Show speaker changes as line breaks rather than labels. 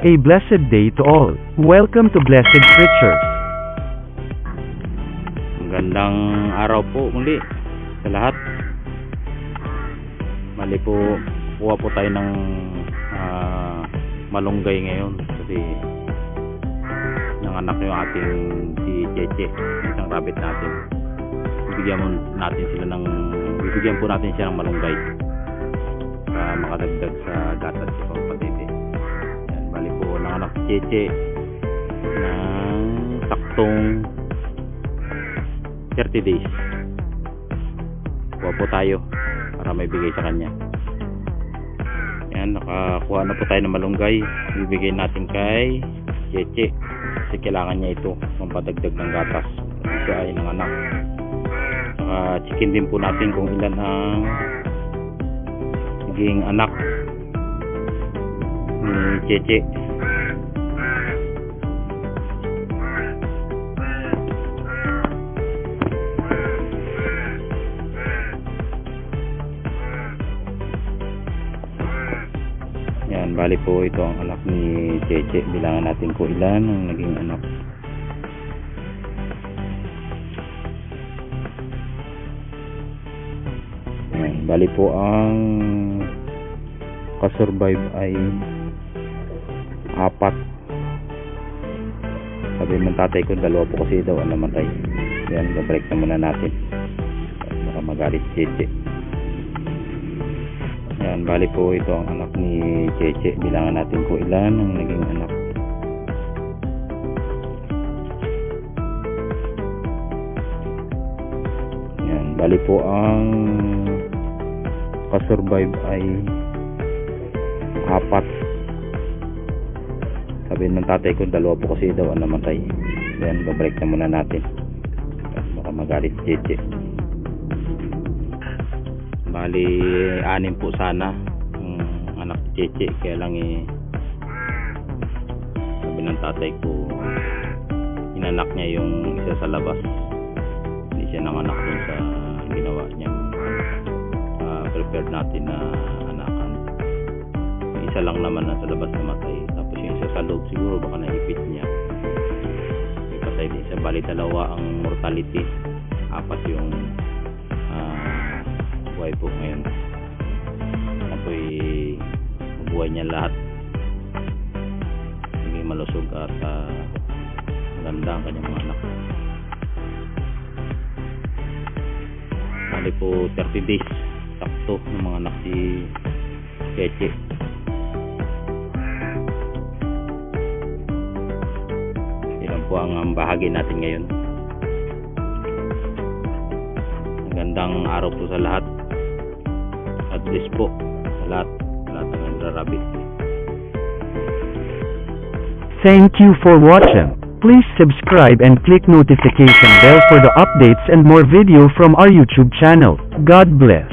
A blessed day to all. Welcome to Blessed Creatures.
Magandang araw po muli sa lahat. Mali po, kuha po tayo ng malunggay ngayon kasi nanganak yung ating si Cheche, isang rabbit natin. Bibigyan po natin siya ng malunggay para makadagdag sa gatas sa pagpatiti. Yan, bali po nanganak si Cheche ng saktong 30 days. Kuha po tayo para may bigay sa kanya. Yan, nakakuha na po tayo ng malunggay. Bibigay natin kay Cheche kasi kailangan niya ito mampadagdag ng gatas. Siya ay nanganak. Chicken din po natin kung ilan ang naging anak ni Cheche. Yan, bali po ito ang anak ni Cheche. Bilangan natin kung ilan ang naging anak. Yan, bali po ang kasurvive ay 4. Sabi ng tatay ko 2 po kasi daw ang namatay. Yan, babalik na muna natin baka magalit si Cheche. Yan, bali po ito ang anak ni Cheche. Bilangan natin kung ilan ang naging anak. Yan, bali po ang kasurvive ay 4. Sabi ng tatay ko 2 po kasi daw ang namatay. Yan, babalik na muna natin baka magalit si Cheche. Bali 6 po sana ang anak ni Cheche, kaya lang sabi ng tatay ko inanak niya yung isa sa labas, hindi siya nanganak dun sa ginawa niya. Prepared natin na anakan. Yung isa lang naman na sa labas namatay, tapos yung isa sa loob siguro baka naipit niya, may patay din siya. Bali 2 ang mortality, 4 yung buhay po ngayon. Ako'y mabuhay niya lahat, hindi malusog at maganda ang kanyang mga anak. Bali po 30 days sakto ng mga anak si Cheche. Ilan po ang bahagi natin ngayon. Magandang araw po sa lahat. God bless po sa lahat ng nagrarabbit.
Thank you for watching. Please subscribe and click notification bell for the updates and more video from our YouTube channel. God bless.